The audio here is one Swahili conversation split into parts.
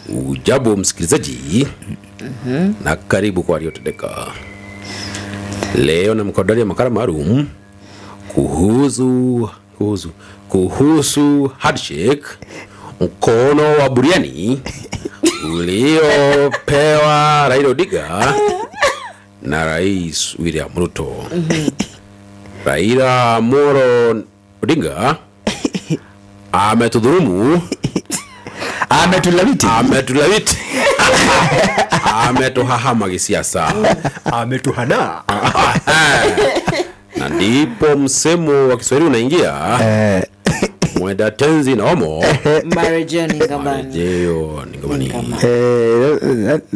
Ujambo msikilizaji, na karibu kwa Yaliyotendeka. Leo namkodalia makala maalum kuhusu handshake, mkono wa buriani uliopewa Raila Odinga na Rais William Ruto. Raila Amolo Odinga ametudhulumu, ametulawiti ametuhahama kisiasa, ametuhana. Na ndipo msemo wa Kiswahili unaingia, mwenda tenzi na homo marejeo ningambani.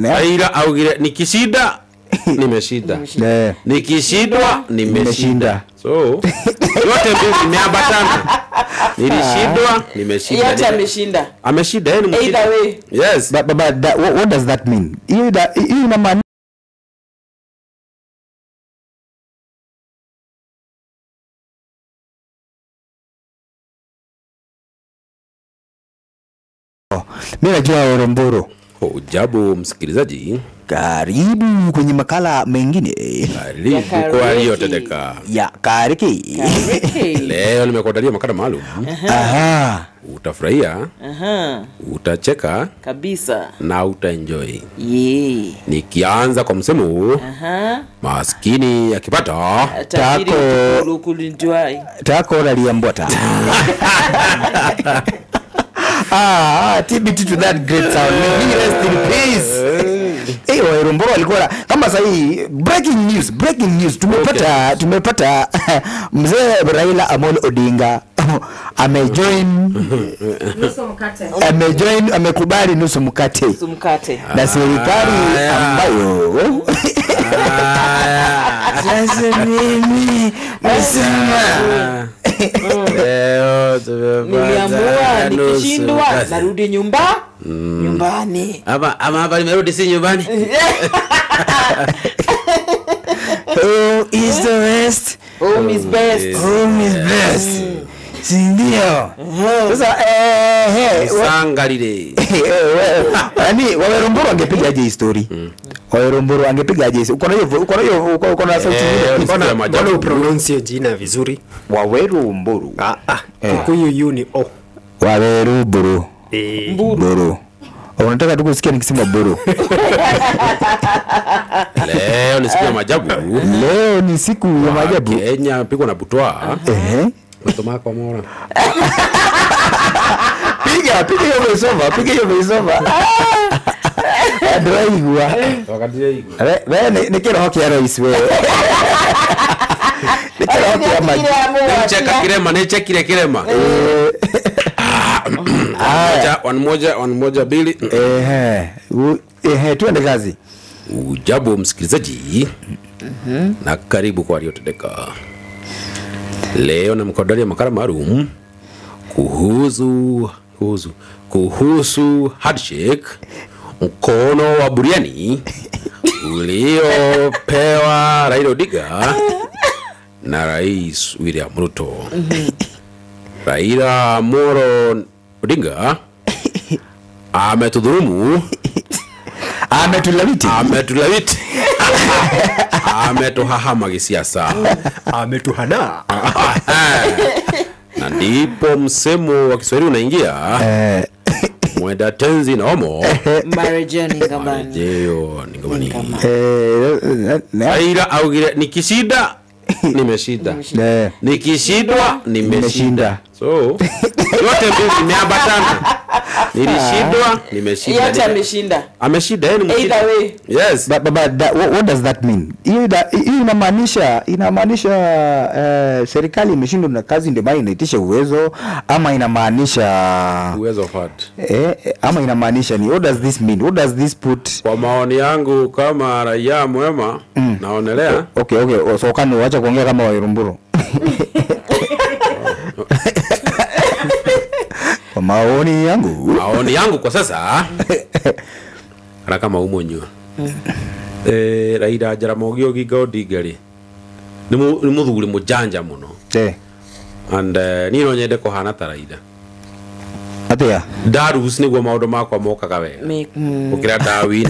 Raila augire nikishida nimeshida, nikishidwa nimeshinda. So yote mbili zimeambatana. Nilishidwa nimeshinda. Yote ameshinda. Ameshinda yani Either way. Yes. But what does that mean? Hiyo ina maana mimi najua Oromboro. Ujambo msikilizaji, karibu kwenye makala mengine. Karibu kwa Yaliyotendeka. Ya kariki. Leo nimekuandalia makala maalum. Aha. Utafurahia, utacheka kabisa na utaenjoy. Nikianza kwa msemo huu, maskini akipata tako laliambota. TBT to that great sound. Rest in peace. Oromboro alikuwa kama sahi breaking news tumepata mzee Raila Amolo Odinga amekubali nusu mkate na serikali ambayo sasa mimi nasema niliamua nikishindwa narudi nyumbani. Ama hapa nimerudi si nyumbani. Home is the best. Home is best. Home is best. Sindio. Sasa Sangalile. Yaani Wawerumburu angepiga aje story? Wawerumburu angepiga aje? Uko na sauti nyingine. Mbona upronounce jina vizuri? Wawerumburu. Kikuyu yu ni o. Wawerumburu. Mburu. Unataka tu kusikia nikisema buru. Leo ni siku ya maajabu. Leo ni siku ya maajabu. Kenya pigwa na butwa. Matoma kwa mora. Piga hiyo umesoma. Adraigwa. Wakati hiyo. Wewe ni kile hoki ya rais wewe. Ni kile hoki ya maji. Cheka kirema. Moja bili. Tuende kazi. Ujambo msikilizaji, na karibu kwa Yaliyotendeka. Leo namkodalia makala maalum kuhusu handshake, mkono wa buriani uliopewa Raila Odinga na Rais William Ruto. Raila Amolo Odinga ametudhulumu, ametulawiti ametuhahama kisiasa, ametuhana. Na ndipo msemo wa Kiswahili unaingia, mwenda tenzi na homo marejeo ningambani. Raila augire nikishida nimeshida, nikishidwa nimeshinda. So yote mbili zimeambatana. Nilishidwa nimeshinda. Yote ameshinda. Ameshinda yani Either way. Yes. But what does that mean? Hiyo inamaanisha serikali imeshindwa na kazi ndio maana inaitisha uwezo, ama inamaanisha uwezo of what? Ama inamaanisha ni what does this mean? What does this put? Kwa maoni yangu kama raia mwema naonelea. Okay. So kani waacha kuongea kama Wawerumburu. Kwa maoni yangu kwa sasa kana kama umonyo. Raila Jaramogi Oginga Odinga ni muthuri mujanja muno. And ni no nyende kuhana ta Raila. Atia. Darus niguo maundu makwa mokaga wega ukira Darwin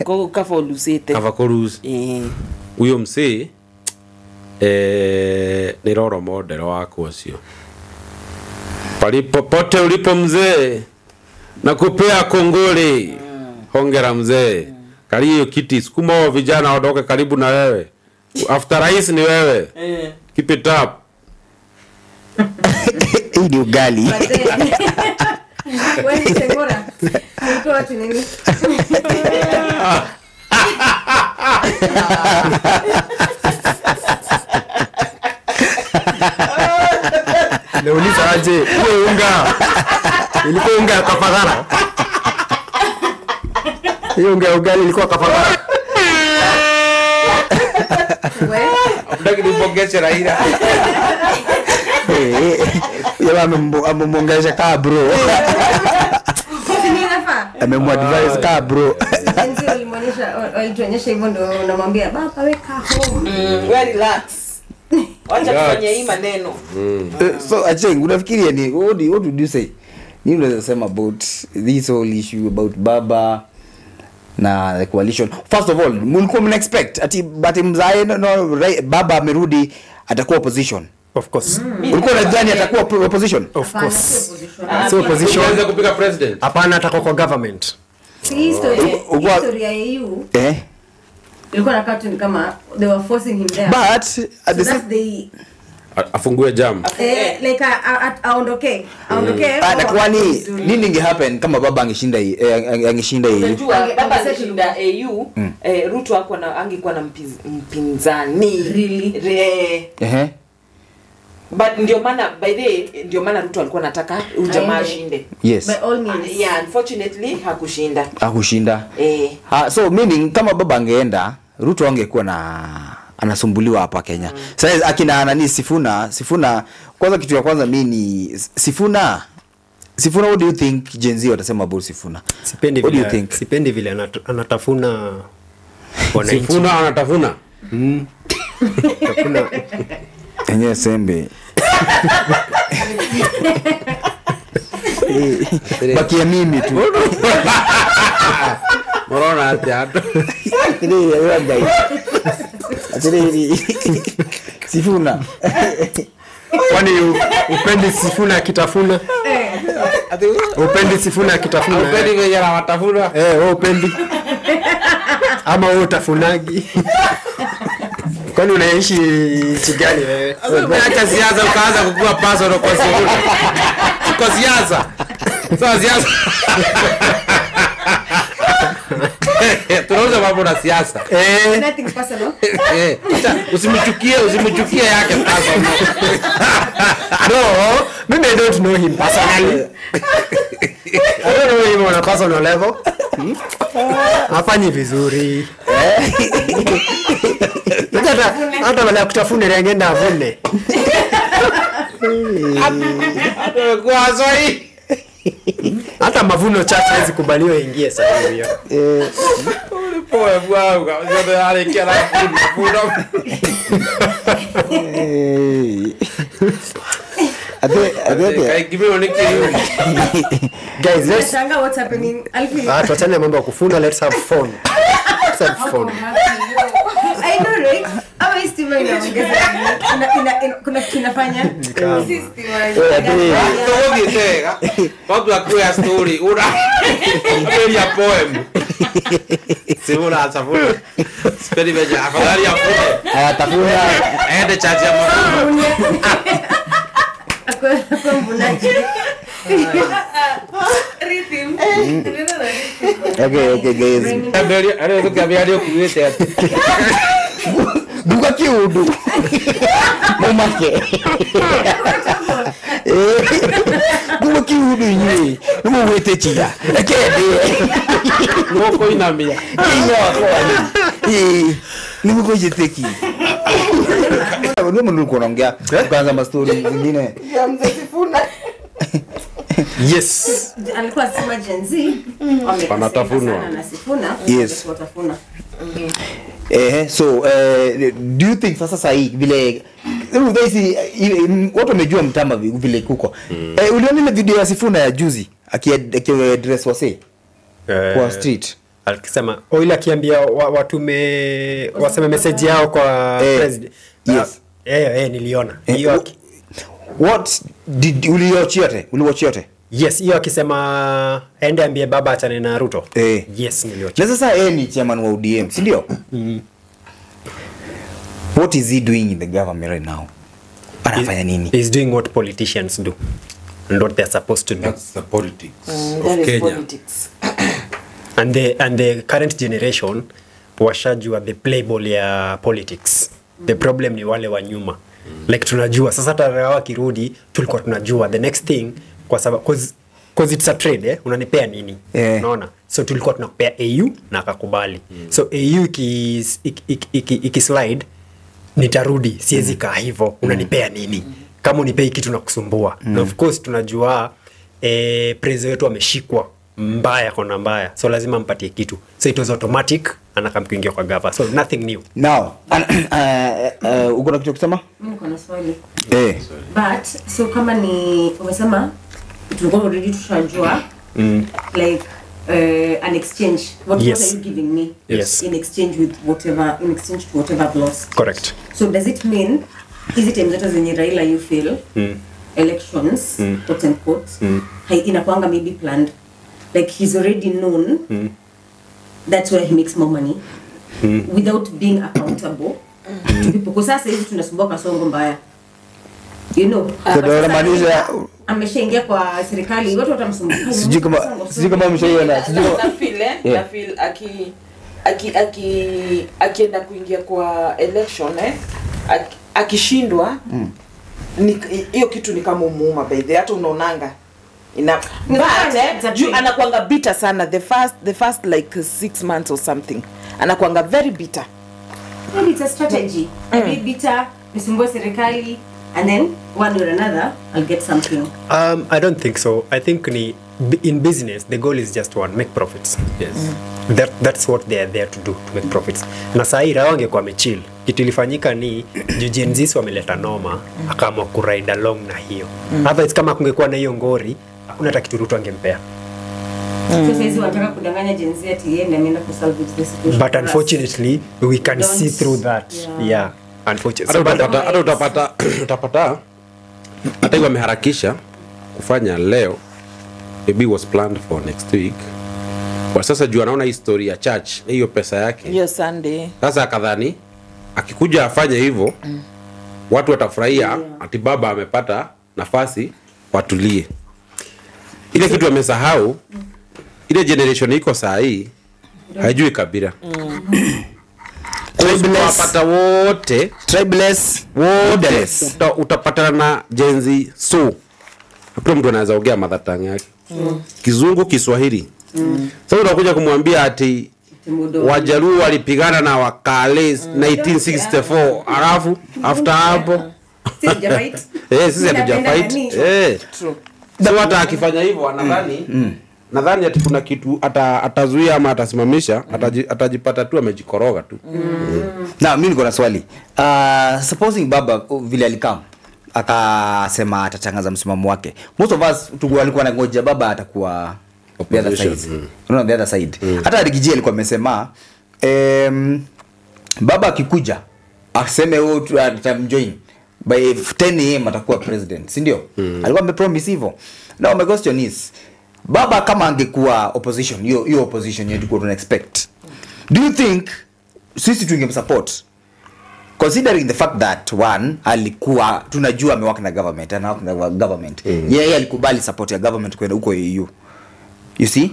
ko kaba lusite kava kurus uyo msee ni roro modero wako ucio popote ulipo mzee nakupea kongole hongera mzee kariyo kiti sukuma vijana wadoke karibu na wewe after rais ni wewe keep it up hii ni ugali wewe Chengora niko watu nini Nauliza aje wewe unga ilikuwa unga kafagara hiyo unga ugali ilikuwa kafagara wewe abdaki nipogeshe Raila yeye amemwongesha ka bro amemwadvise ka bro ndio alimuonyesha hivyo ndio unamwambia baba weka home we relax acha kufanya hii maneno so Acheng unafikiria ni what would you say you know sema about this whole issue about baba na the coalition first of all mlikuwa mnaexpect ati but mzae no baba amerudi atakuwa opposition of course ulikuwa unadhani atakuwa opposition of course so position anza kupiga president hapana atakuwa kwa government history ya EU ilikuwa na cartoon kama they were forcing him there but at the same afungue jam like aondoke kwani nini inge happen kama baba angeshinda angeshinda hii unajua baba angeshinda AU Ruto hapo na angekuwa na mpinzani really but ndio maana by the ndio maana Ruto alikuwa anataka ujamaa ashinde yes by all means yeah unfortunately hakushinda so meaning kama baba angeenda Ruto angekuwa anasumbuliwa hapa Kenya sasa akina nani Sifuna kwanza kitu ya kwanza mimi ni Sifuna what do you think Gen Z watasema about Sifuna sipendi vile anatafuna wananchi Sifuna anatafuna tafuna yenyewe sembe bakia mimi tu morona atiato Sifuna kwani upendi Sifuna akitafuna upendi Sifuna akitafuna upendi vijana watafuna wewe upendi ama wewe utafunagi kwani unaishi chigani wewe acha siasa ukaanza kukua personal kwa Sifuna kwa siasa sasa siasa tunauza mambo na siasa nothing personal usimchukie yake personal no maybe I don't know him personally I don't know him on a personal level hafanyi vizuri hata wala kutafuna rengeenda avune kwa zoi hata mavuno chache hizi kubaliwa ingie sasa hiyo poe bwangu ndio alikia na fundo guys let's what's happening Alfie tuachane mambo ya kufuna let's have fun I know right ama istima inaongeza kuna kinafanya system tega watu akuya story una ya poem Sifuna atafuna spedi meja afadhali ya fune atafuna aende chaji ya mafuno kwa mbunaji rhythm okay guys ale tukiambia leo kuwete duka kiudu mumake duka kiudu yini numwete chia akede ngoko inambia nimko jiteki ndio mnuko naongea kwanza mastori zingine ya mzee Sifuna yes alikuwa sema Gen Z Wanatafunwa. na Sifuna Yes. watafuna so do you think sasa hii vile watu wamejua mtamba vile kuko uliona ile video ya Sifuna ya juzi akiaddress wase kwa street Alikisema ile akiambia watume waseme message yao kwa president. Yes. Niliona. Hiyo what did uliwatch yote? Yes, hiyo akisema ende ambie baba achane na Ruto. Yes, niliwatch. Na sasa yeye ni chairman wa ODM, si ndio? What is he doing in the government right now? Anafanya nini? He's doing what politicians do and what they're supposed to do. That's the politics of That is Kenya. politics. And the current generation washajua the playball ya politics. The problem ni wale wa nyuma. Like tunajua sasa hata raia kirudi tulikuwa tunajua the next thing kwa sababu cause it's a trade unanipea nini? Unaona? So tulikuwa tunakupea AU na akakubali. So AU iki slide nitarudi siwezi kaa hivyo unanipea nini? Kama unipei kitu na kusumbua. Na of course tunajua prezo wetu ameshikwa mbaya kona mbaya, so lazima mpatie kitu, so it was automatic anakamkuingia kwa gava, so nothing new. Now uko na kitu kusema? Niko na swali. But so kama ni umesema tulikuwa already tushajua like an exchange, what are you giving me? Yes. In exchange to whatever I've lost. Correct. So does it mean hizi time zote zenye Raila you feel elections quote and quote inakuanga maybe planned, like he's already known that's where he makes more money without being accountable to people, because sasa hivi tunasumbua kasongo mbaya, you know, So ndio maanisha ameshaingia kwa serikali watu watamsumbua. sijui kama mshaiona na feel akienda kuingia kwa election akishindwa hiyo kitu ni kama umuuma by the hata unaonanga but anakuanga bitter sana the first like 6 months or something anakuanga very bitter. Maybe it's a strategy. Maybe bitter nisumbue serikali and then one or another I'll get something. I don't think so. I think in business the goal is just one, make profits. Yes. That's what they are there to do, to make profits. Na saira wange kwa mechill. Kitu ilifanyika ni Gen Z wameleta noma akaamua ku ride along na hiyo. Otherwise kama kungekuwa na hiyo ngori hakuna hata kitu Ruto angempea. So sasa wanataka kudanganya Gen Z ati yeye ndiye ameenda kusolve this situation. But unfortunately we can see through that. Yeah. Unfortunately. Hata utapata hata hiyo ameharakisha kufanya leo, maybe was planned for next week. Kwa sasa juu anaona historia ya church hiyo pesa yake Hiyo Sunday. Sasa akadhani akikuja afanye hivyo watu watafurahia ati baba amepata nafasi watulie. Ile kitu amesahau ile generation iko saa hii haijui kabila. Utapata wote tribeless wote utapatana na Gen Z, so hapo mtu anaweza ongea mother tongue yake Kizungu, Kiswahili. Sasa unakuja kumwambia ati Wajaluo walipigana na Wakale 1964 alafu after hapo sisi hatujafight. So hata akifanya hivyo nadhani ati kuna kitu atazuia ama atasimamisha, atajipata tu amejikoroga tu. Na mimi niko na swali. Supposing baba vile alikam akasema atatangaza msimamo wake, most of us walikuwa na ngoja baba atakuwa the other side. The other side. Hata Rigiji alikuwa amesema baba akikuja aseme wewe atamjoin by 10 am atakuwa president, si ndio? Alikuwa amepromise hivyo. Now my question is, baba kama angekuwa opposition, hiyo opposition yetu tulikuwa tuna expect, do you think sisi tungemsupport, considering the fact that one alikuwa tunajua amewaka na government and na government yeye alikubali support ya government kwenda huko EU, you see?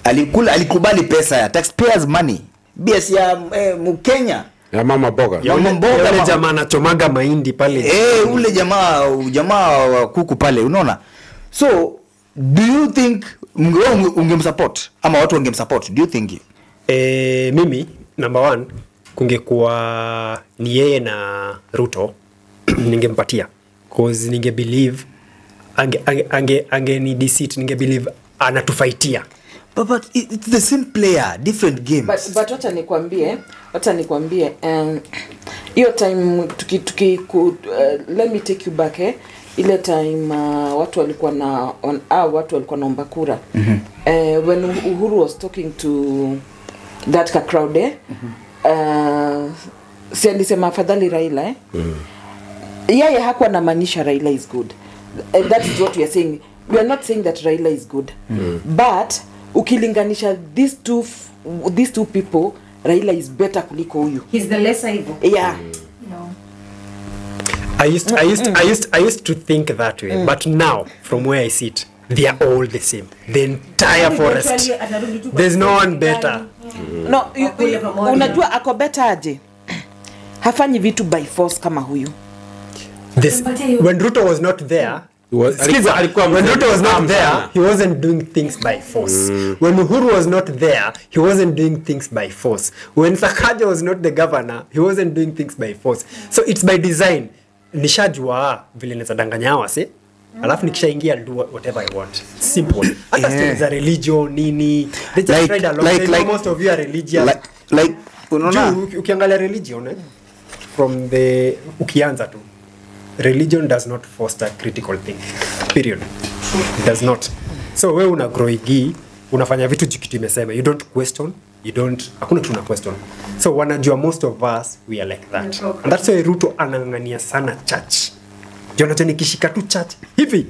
Alikubali pesa ya taxpayers money, BS ya Mkenya ya mama boga. Yule jamaa anachomaga mahindi pale. Ule jamaa wa kuku pale, unaona? So do you think ungemsupport ama watu wangemsupport? Do you think? Mimi number 1 kungekuwa ni yeye na Ruto ningempatia, cause ninge believe ange ni deceit, ninge believe anatufaitia. But it's the same player, different games. But wacha nikwambie hiyo time let me take you back ile time watu walikuwa na watu walikuwa naomba kura. When Uhuru was talking to that crowd si alisema afadhali Raila yeye hakuwa anamaanisha Raila is good. That is what we are saying. We are not saying that Raila is good. But ukilinganisha these two people, Raila is better kuliko huyu. He's the lesser evil. Yeah. No. I used to think that way, but now from where I sit, they are all the same. The entire forest. There's no one better. No, unajua ako better aje? Hafanyi vitu by force kama huyu. When Ruto was not there, when Ruto was not there, he wasn't doing things by force. When Uhuru was not there, he wasn't doing things by force. When Sakaja was not the governor, he wasn't doing things by force. So it's by design. Nishajua vile naweza danganya wase, alafu nikishaingia do whatever I want. Simple. Hata stories za religion nini, they just tried a lot. Most of you are religious. Like unaona ukiangalia religion from the ukianza tu, religion does not foster critical thinking. Period. It does not. So wewe una groigi, unafanya vitu kitu imesema. You don't question, hakuna kitu una question. So wanajua most of us we are like that. And that's why Ruto anang'ang'ania sana church. Jonathan nikishika tu church hivi.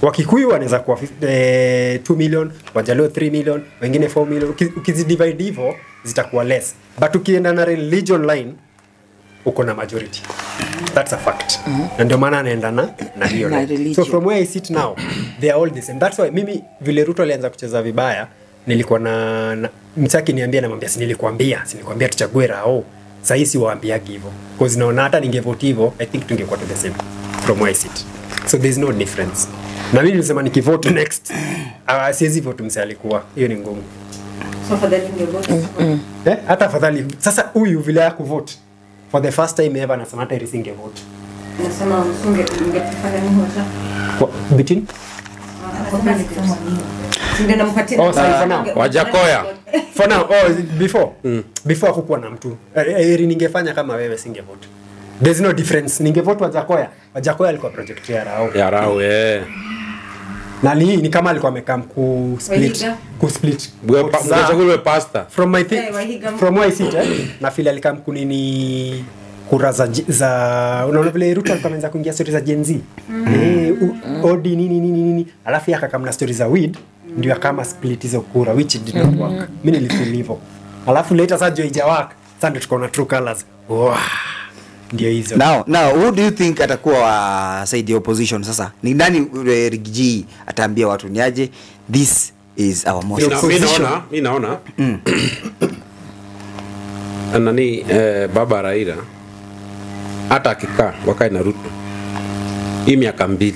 Wakikuyu wanaweza kuwa 2 million, Wajaluo 3 million, wengine 4 million. Ukizidivide hivyo zitakuwa less. But ukienda na religion line uko na majority. That's a fact. Na ndio maana anaenda na hiyo. So from where I sit now, they are all the same. That's why mimi vile Ruto alianza kucheza vibaya, nilikuwa na msaki niambia na mwambia nilikwambia tuchague Rao. Sasa hii si waambiagi hivyo. Because naona hata ningevote hivyo, I think tungekuwa to the same from where I sit. So there's no difference. Na mimi nilisema nikivote next, siwezi vote mse alikuwa. Hiyo ni ngumu. So afadhali ningevote. Hata afadhali. Sasa huyu vile ya kuvote for the first time ever nasema hata irisinge vote. Nasema ungefanya nini hata? Between? Wajakoya. For now, before hakukuwa na mtu. Ningefanya kama wewe singe vote. There's no difference. Ningevote Wajakoya. Wajakoya alikuwa project ya Rao. Ya Rao Na ni kama alikuwa amekam kusplit. Mgachagulwe pastor. From my seat, na feel alikam kunini kura za unaona vile Ruto alikuwa ameanza kuingia stories za Gen Z. Odi nini. Alafu akakam na stories za weed ndio akama split hizo kura which did not work. Mimi nilifeel hivyo. Alafu later sasa joija work. Sasa ndio tukaona true colors. Wow. Ndio hizo. Now who do you think atakuwa side ya opposition sasa? Ni nani Rigiji ataambia watu ni aje? This is our most mimi naona nani baba Raila hata akikaa wakae na Ruto hii miaka 2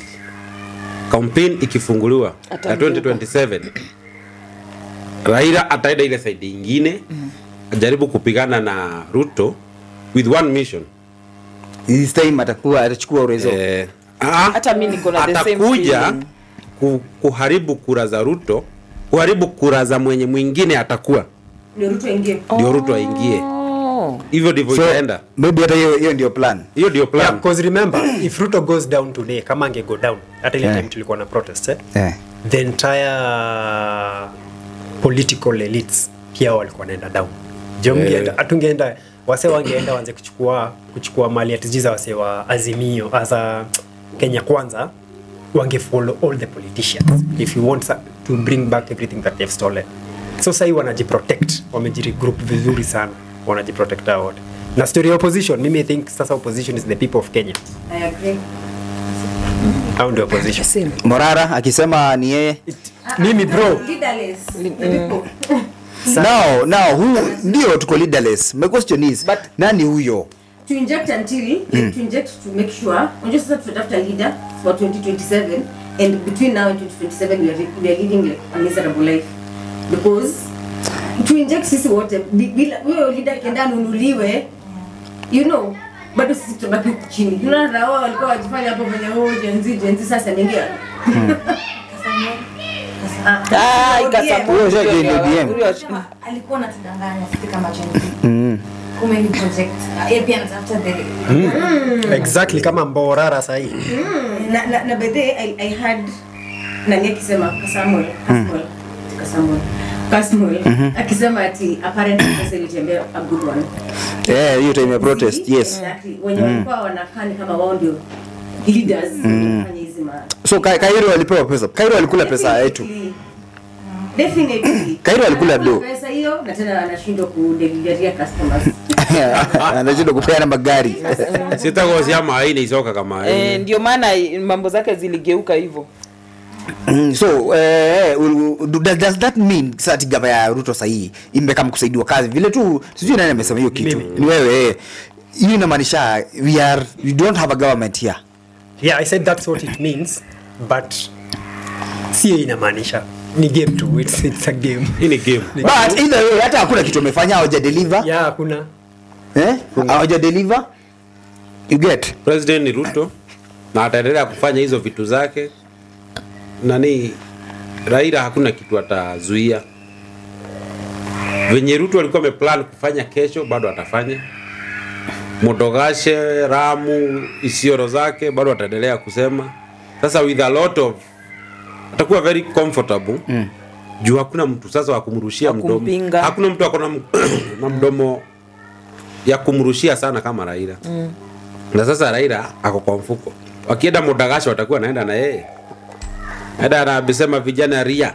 campaign ikifunguliwa ya 2027 Raila ataenda ile side nyingine ajaribu kupigana na Ruto with one mission. This time atachukua urezo. Hata mimi niko na the same atakuja kuharibu kura za Ruto, kuharibu kura za mwenye mwingine atakuwa ndio Ruto aingie. Hivyo ndivyo itaenda. Maybe hata hiyo ndio plan. Hiyo ndio plan. Yeah, because remember if Ruto goes down today, kama ange go down hata ile time tulikuwa na protest the entire political elites pia walikuwa naenda down. Atungeenda wase wangeenda waanze kuchukua mali atijiza wase wa Azimio asa Kenya Kwanza wange follow all the politicians if you want to bring back everything that they've stolen. So sai wanajiprotect, wamejirigroup vizuri sana, wanajiprotect out. Na story ya opposition, mimi think sasa opposition is the people of Kenya. I agree. How the opposition? Morara akisema ni yeye. Mimi bro. Leaderless. Now who ndio tuko leaderless. My question is nani huyo? To inject to make sure unajua sasa tutatafuta leader for 2027 and between now and 2027 we are living like a miserable life because to inject sisi wote bila wewe leader kenda nunuliwe bado sisi tunabaki chini. Unaona wao walikuwa wajifanya hapo kwenye Gen Z sasa ningia. Ikasabu. Alikuwa anatudanganya sisi kama Gen Z. kumeni project pia after the Exactly kama Mborara sahi. na by the way, I had nani akisema Kasmul akisema ati apparently pesa ilitembea a good one. Hiyo time ya protest, yes. Exactly. Wenye walikuwa wanakaa kama wao ndio leaders kufanya hizi So Cairo walipewa pesa. Cairo walikula pesa yetu. Definitely. Cairo walikula do. Pesa hiyo na tena anashindwa kudeliveria customers. Anashindwa kupeana magari. Sitakuwa haina isoka kama hii. Ndio maana mambo zake ziligeuka hivyo. So does that mean sasa gava ya Ruto sahihi imekam kusaidiwa kazi vile tu sijui nani amesema hiyo kitu ni wewe hiyo inamaanisha we don't have a government here. Yeah, I said that's what it means, but sio inamaanisha ni game tu, it's a game. Ni game. But either way hata hakuna kitu umefanya hawaja deliver. Yeah, hakuna. Hawaja deliver. You get President ni Ruto na ataendelea kufanya hizo vitu zake. Nani Raila hakuna kitu atazuia. Venye Ruto alikuwa ameplan kufanya kesho bado atafanya. Modogashe, Ramu, Isiolo zake bado ataendelea kusema. Sasa with a lot of atakuwa very comfortable. Juu hakuna mtu sasa wa kumrushia mdomo. Hakuna mtu akona na mdomo ya kumrushia sana kama Raila. Na sasa Raila ako kwa mfuko. Wakienda Modogashe watakuwa naenda na yeye. Hada anasema vijana ria.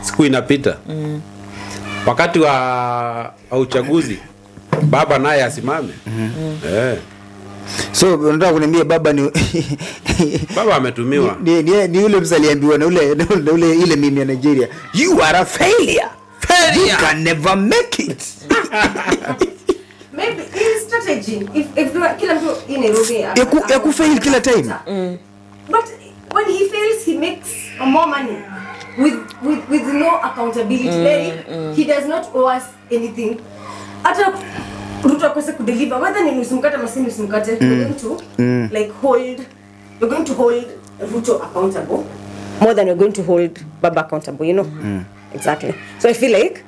Siku inapita. Wakati wa uchaguzi baba naye asimame. So unataka kuniambia baba ni baba ametumiwa. Ni yule msaliambiwa na ule ile mimi ya Nigeria. You are a failure. You can never make it. Maybe in strategy if kila mtu in Nairobi ya kufail kila time. But when he fails he makes more money with no accountability. He does not owe us anything. Hata Ruto akose kudeliver whether ni nusu mkate ama si nusu mkate, we're going to hold Ruto accountable more than we're going to hold Baba accountable, you know. Exactly. So I feel like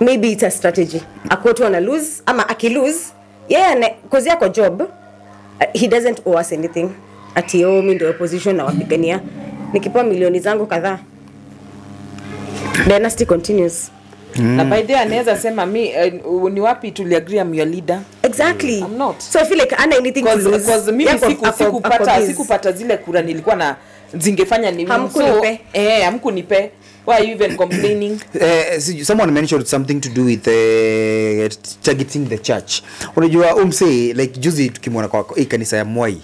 maybe it's a strategy. Akoto ana lose ama aki-lose cause yako job, he doesn't owe us anything. Ati mimi ndio opposition na wapigania nikipewa milioni zangu kadhaa. Dynasty continues. Na by the way anaweza sema ni wapi tuliagree am your leader. Exactly. I'm not. So I feel like ana anything to lose. Because mimi sikupata zile kura nilikuwa na zingefanya ni hamkunipe. Why are you even complaining? Someone mentioned something to do with targeting the church. Unajua umse like juzi tukimwona kwa kanisa ya Mwai.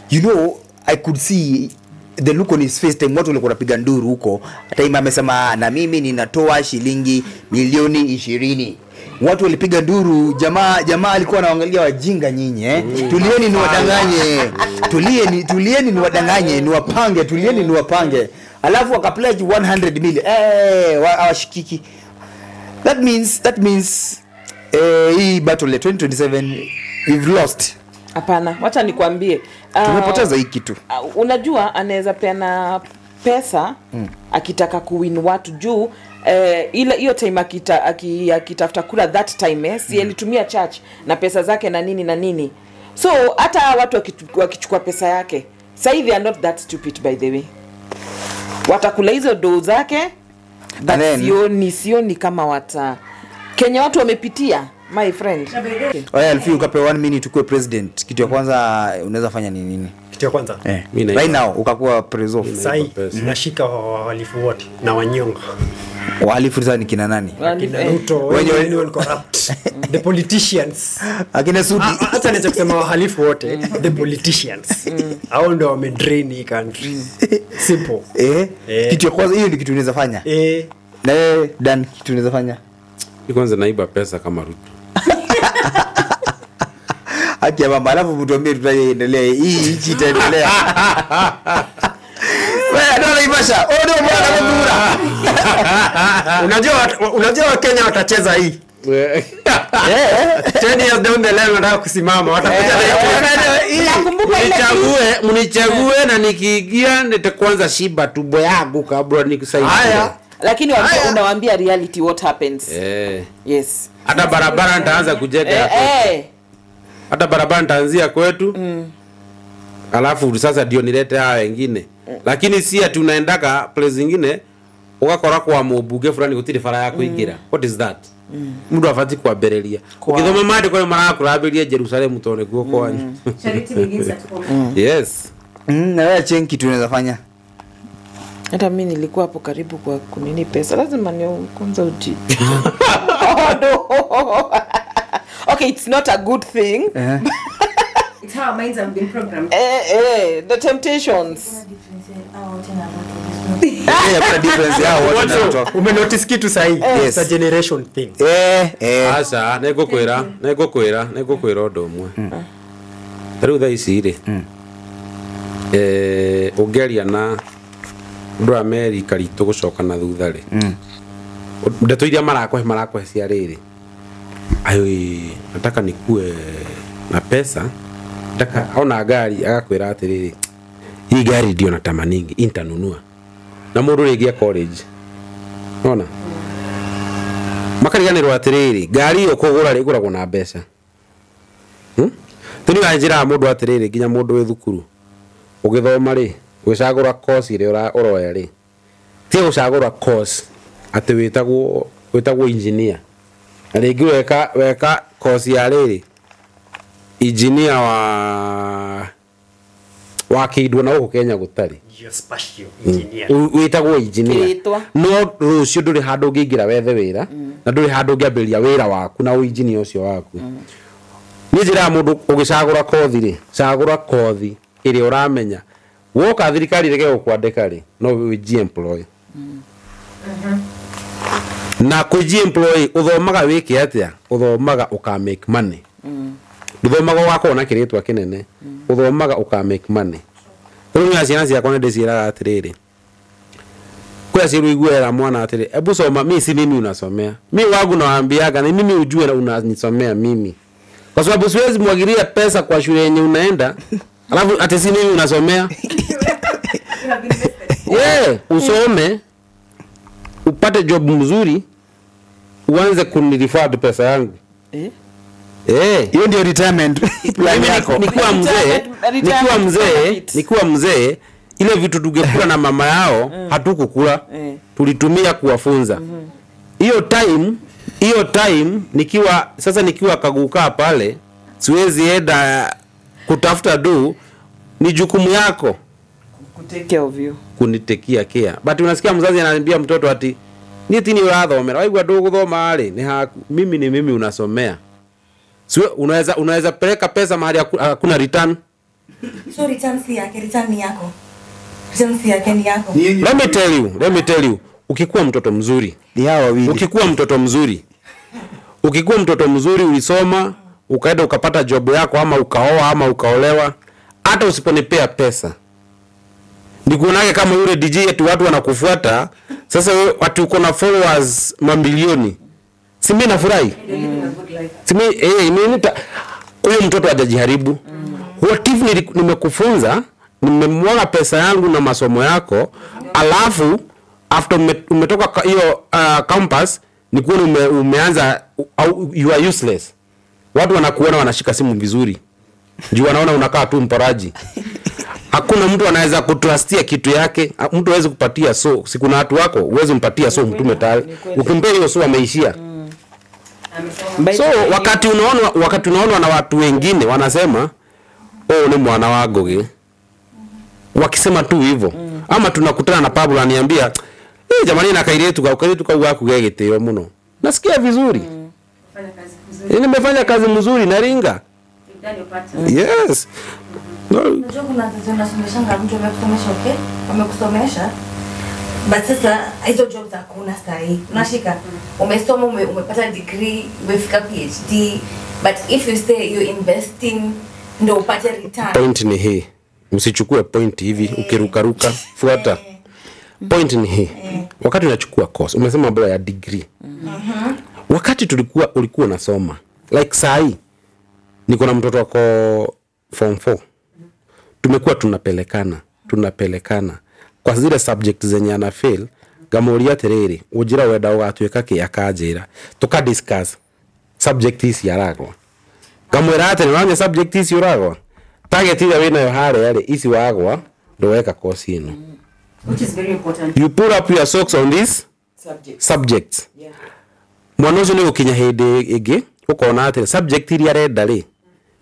You know, I could see the look on his face time watu walikuwa wanapiga nduru huko. Time amesema na mimi ninatoa shilingi milioni 20. Watu walipiga nduru, jamaa alikuwa anaangalia wajinga nyinyi Tulieni ni wadanganye. Tulieni ni wadanganye, ni wapange, tulieni ni wapange. Alafu akapledge 100 million. Hawashikiki. That means hii battle 2027 we've lost. Hapana, wacha nikwambie. Tumepoteza hii kitu. Unajua anaweza peana pesa akitaka kuwin watu juu ile hiyo time akitafuta kula that time si alitumia church na pesa zake na nini. So hata watu wakichukua pesa yake. Say they are not that stupid by the way. Watakula hizo do zake. Sioni kama Kenya watu wamepitia. My friend. Alfie ukapewa 1 minute ukue president. Kitu ya kwanza unaweza fanya nini? Kitu ya kwanza. Right now ukakuwa preso. Sai nashika wahalifu wote na wanyonga. Wahalifu sasa ni kina nani? Kina Ruto, wenye corrupt. The politicians. Akina Sudi. Hata naweza kusema wahalifu wote, the politicians. Hao ndio wamedrain hii country. Simple. Kitu ya kwanza hiyo ndio kitu unaweza fanya. Na Dan kitu unaweza fanya. Kwanza naiba pesa kama Ruto. Acha mama alafu mtuambie tutaendelea hii nchi itaendelea. Wewe ndio unaibasha. Ndio bwana Mdura. Unajua Kenya watacheza hii. 10 years down the line wanataka kusimama. Watakuja mnichague na nikiingia nitakuanza shiba tumbo yangu kabla nikusaidia. Haya. lakini unawaambia reality what happens. Yes. Hata barabara nitaanza kujenga. Hata barabara nitaanzia kwetu. Alafu sasa ndio nilete hao wengine. Lakini si ati unaendaka place zingine ugakora kwa mubuge fulani gutire fara ya kuingira. What is that? Mundu afati kuambereria. Ukithoma mande kwa mara kuraberia Jerusalem tone guoko wanyu. Charity begins at home. Yes. Na wewe chenki tunaweza fanya. Hata mimi nilikuwa hapo karibu kwa kunini pesa. Lazima ni kwanza uji. Okay, it's not a good thing. It's how our minds have been programmed. The temptations. Kuna difference yao wote. Umenotice kitu sahi. It's a generation thing. Asa nego kwira ndo mwe. Riu tha ici ri. Ungeria na ndu America ritu gucoka na thutha ri. Ndeto iria marakwe cia riri. Ayo nataka nikue na pesa. Nataka ona gari agakwira atiriri. Hii gari ndio natamaningi intanunua. Na mundu rigia college. Ona. Makariganirwo atiriri, gari yo kugura riguragwo na mbeca. Tuni wanjira mundu atiriri ginya mundu wi thukuru. Ugithoma ri, gwicagura course ire uroya ri. Ti gucagura course ati witagwo engineer. Na ringi weka course ya riri. Engineer wa kidwa na uko Kenya gutari. Geospatial engineer. Witagwo engineer. No rucio nduri handu ngingira wethe wira na nduri handu ngiambiria wira waku na engineer ucio waku. Ni njira mundu ugicagura kothi ri, cagura kothi iri uramenya. Woka thirikari rege gukwandika ri, no wi employee. Na kuji employee uthomaga wiki atia, uthomaga uka make money. Uthomaga wako na kiritwa kinene. Uthomaga uka make money. Riu ya ciana ciakwa ndiciraga atiriri. Kwa ciru iguera mwana atiriri. Ebu soma mimi si mimi unasomea. Mimi wangu nawaambiaga na mimi ujue unanisomea mimi. Kwa sababu siwezi mwagiria pesa kwa shule yenye unaenda. Alafu ati si mimi unasomea. Usome upate job mzuri uanze kunirifad pesa yangu. Hiyo ndio retirement plan yako. Nikiwa mzee ile vitu tungekula na mama yao hatukukula. Tulitumia kuwafunza. Hiyo time nikiwa kaguka pale siwezi enda kutafuta ni jukumu yako take care of you. Kunitekia care. But unasikia mzazi ananiambia mtoto ati ni tini urathomera waigwa guthoma ari ni haku mimi unasomea. Sio unaweza peleka pesa mahali hakuna return. So return si yake, return ni yako. Return si yake ni yako. Let me tell you. Ukikuwa mtoto mzuri, ni hawa wawili. Ukikuwa mtoto mzuri ulisoma, ukaenda ukapata job yako ama ukaoa ama ukaolewa, hata usiponipea pesa. Nikuonage kama yule DJ eti watu wanakufuata, sasa wewe watu uko na followers mamilioni. Si mimi nafurahi. Si mimi huyo mtoto hajajiharibu. What if nimekufunza, nimemwaga pesa yangu na masomo yako, alafu after umetoka hiyo campus nikuona umeanza you are useless. Watu wanakuona wanashika simu vizuri. Juu wanaona unakaa tu mporaji. Hakuna mtu anaweza kutrustia kitu yake. Mtu hawezi kupatia siku na watu wako, uweze mpatia mtume tayari. Ukimpea hiyo ameishia. So wakati unaona na watu wengine wanasema ni mwana wa Goge. Wakisema tu hivyo. Ama tunakutana na Pablo ananiambia jamani na kairetu kwa kugegete muno. Nasikia vizuri. Nimefanya kazi mzuri na ringa. Yes. Unajua kuna tunasomeshanga mtu amekusomesha okay? Amekusomesha. But sasa hizo jobs hakuna sahi. Unashika. Umesoma umepata degree, umefika PhD, but if you say you investing ndio upate return. Point ni hii. Msichukue point hivi ukirukaruka. Fuata. Point ni hii. Wakati unachukua course, umesema bora ya degree. Wakati ulikuwa unasoma, like sahi niko na mtoto wako form 4. Tumekuwa tunapelekana kwa zile subject zenye ana fail ngamuria atiriri unjira wenda ugatuika ki akanjira tuka discuss subject ici aragwa ngamwira ati nĩ subject ici uragwa target ile wina yo hare ici wagwa ndweka course ino which is very important. you pull up your socks on this subjects mwana ucio ni gukinya hindi ingi ukona ati subject iria arenda ri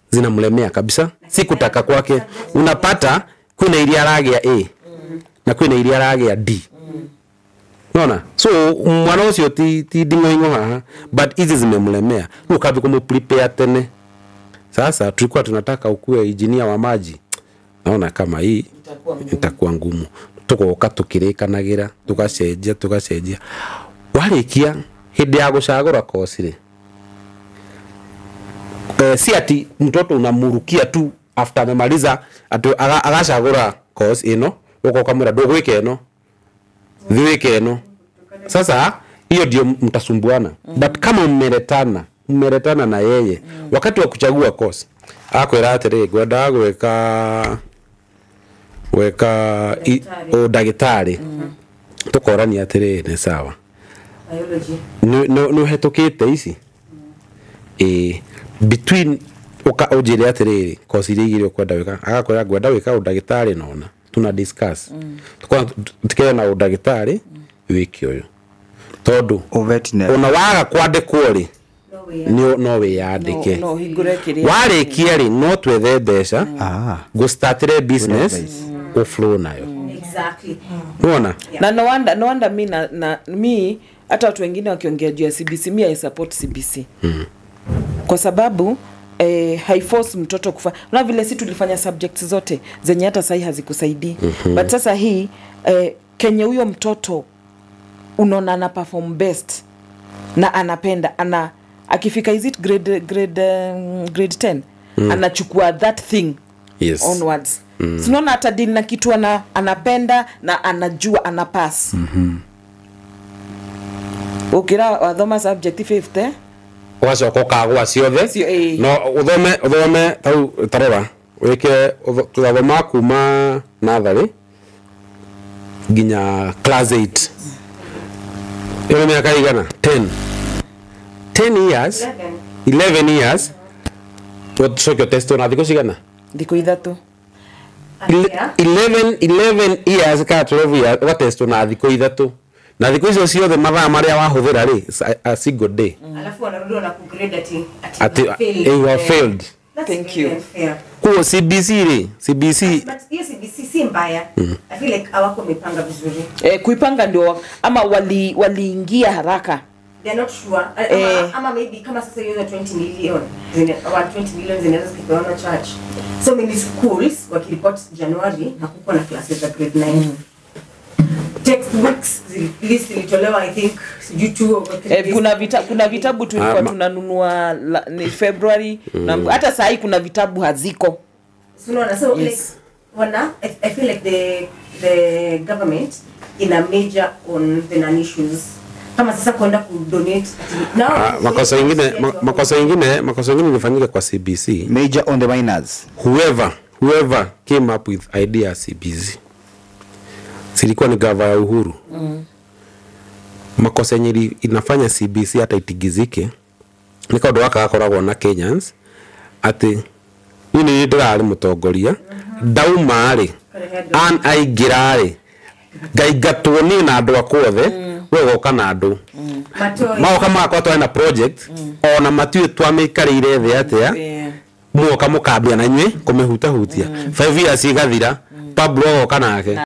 zinamlemea kabisa si kutaka kwake unapata kuna iria aragia A na kuna iria aragia D unaona so mwana ucio ti dingo haha but hizi zimemlemea ukabi kumprepare tene sasa tulikuwa tunataka ukue engineer wa maji naona kama hii itakuwa ngumu tukoka tukirikanagira tugacenjia warikia hindi ya gucagura course ri si ati mtoto unamurukia tu after amemaliza agacagura course ino ukoka mwira ndugwika ino thiwike ino sasa hiyo ndio mtasumbuana but kama mmeretana na yeye wakati wa kuchagua course akwira atiri gwenda gweka dagitari tukorania atiri ni sawa biology no hetukite ici between ujire atiriri course iria igire kwenda wika agakwira gwenda wika udagitari nona tuna discuss tukena na udagitari wiki uyu tondu ona waga kwandikwo ri no we yandike no hingure kiria warikia ri no twethe mbeca go startire business go flow nayo Exactly. unaona na no wonder mi hata watu wengine wakiongea juu ya CBC mi I support CBC kwa sababu haiforce mtoto kufanya na vile si tulifanya subjects zote zenye hata sahi hazikusaidii but sasa hii Kenya huyo mtoto unaona ana perform best na anapenda akifika is it grade 10 anachukua that thing onwards sinaona hata deal na kitu anapenda na anajua anapass ukira wathoma subject 5th wacoka kagwa ciothe no uthome tau tarora wike tuthoma kuma natharĩ nginya class 8 ĩyo mĩaka igana 10 years 11 years tucoke test na thikũ cigana thikũ ithatũ 11 years ka 12 years wa test na thikũ ithatũ na thikũ icio ciothe mathaa marĩa wahũthĩra rĩ a single day alafu wanarudi na kugrade ati you have failed. Thank you. Kwa CBC ri CBC but hiyo CBC si mbaya I feel like hawako mipanga vizuri kuipanga ndio ama waliingia haraka they're not sure ama maybe kama sasa hiyo 20 million zinaweza kupewa charge so many schools wakireport January hakukuwa na classes za grade 9 textbooks list ilitolewa I think sijui tu kuna vitabu tulikuwa tunanunua ni February na hata saa hii kuna vitabu haziko unaona so like I feel like the government in a major on the issues kama sasa kwenda ku donate makosa ingine nifanyike kwa CBC major on the minors whoever came up with idea CBC silikuwa ni gava ya Uhuru makosa nyiri inafanya CBC hata itigizike niko ndo wakakoragwo na Kenyans ati nini ndirari mutongoria dauma ri an aigirari gaigatwo ni na andu akwothe wego kana andu maoka makwa twana project ona matue twamikarire thi atia muoka mukambia na nywe kumihuta hutia 5 years igathira Pablo kana yake